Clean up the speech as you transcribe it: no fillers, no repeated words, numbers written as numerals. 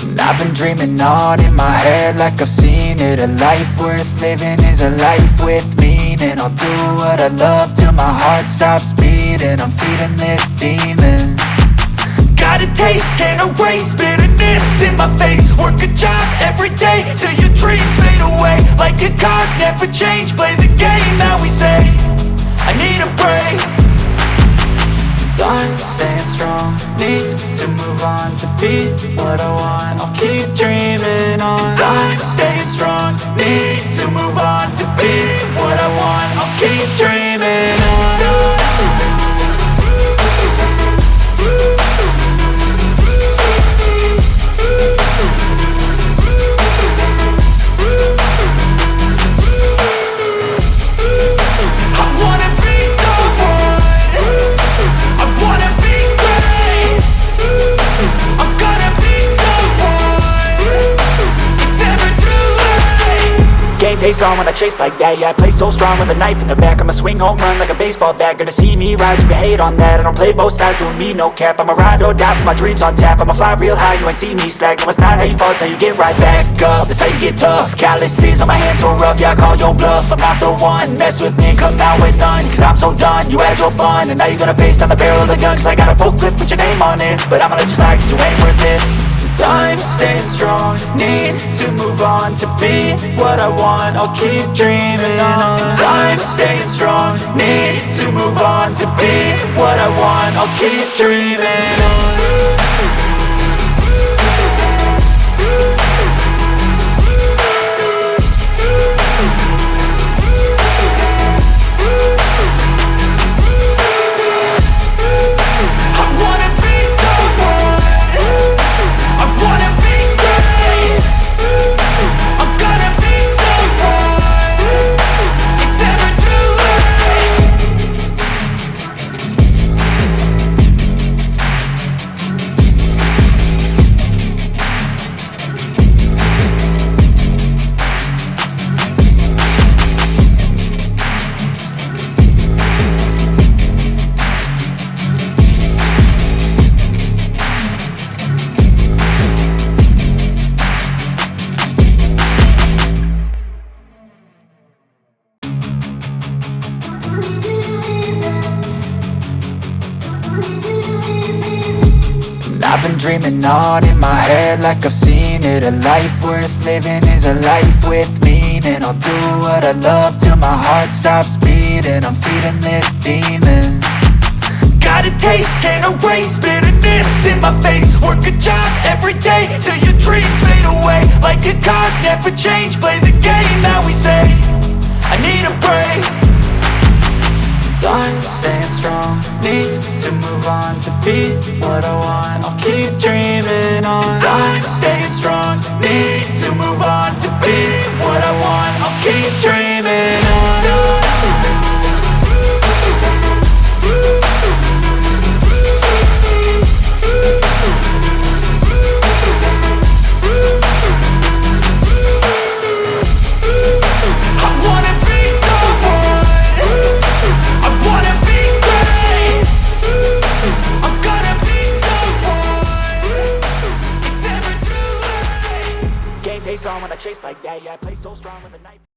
And I've been dreaming on in my head like I've seen it. A life worth living is a life with meaning. I'll do what I love till my heart stops beating. I'm feeding this demon. Got a taste, can't erase bitterness in my face. Work a job every day till your dreams fade away. Like a card, never change, play the game that we say. I need a break. I'm staying strong, need to move on to be what I want. I'll keep dreaming on. I'm staying strong, need to move on to be what I want. I'll keep dreaming on. Game face on when I chase like that. Yeah, I play so strong with a knife in the back. I'ma swing home run like a baseball bat. Gonna see me rise if you hate on that. I don't play both sides, doing me no cap. I'ma ride or die for my dreams on tap. I'ma fly real high, you ain't see me slack. No, it's not how you fall, it's how you get right back up. That's how you get tough. Calluses on my hands so rough, yeah, I call your bluff. I'm not the one, mess with me, come out with none. Cause I'm so done, you had your fun. And now you're gonna face down the barrel of the gun. Cause I got a full clip, put your name on it. But I'ma let you slide cause you ain't worth it. I'm staying strong, need to move on to be what I want. I'll keep dreaming on. I'm staying strong, need to move on to be what I want. I'll keep dreaming on. I've been dreaming on in my head like I've seen it. A life worth living is a life with meaning. I'll do what I love till my heart stops beating. I'm feeding this demon. Got a taste, can't erase bitterness in my face. Work a job every day till your dreams fade away. Like a card, never change, play the game that we say. I need a break. I'm staying strong, need to move on to be what I want. I'll keep dreaming on. I'm staying strong, need to move on to be what I want. I'll keep dreaming on. Game face on when I chase like that. Yeah, I play so strong with a knife.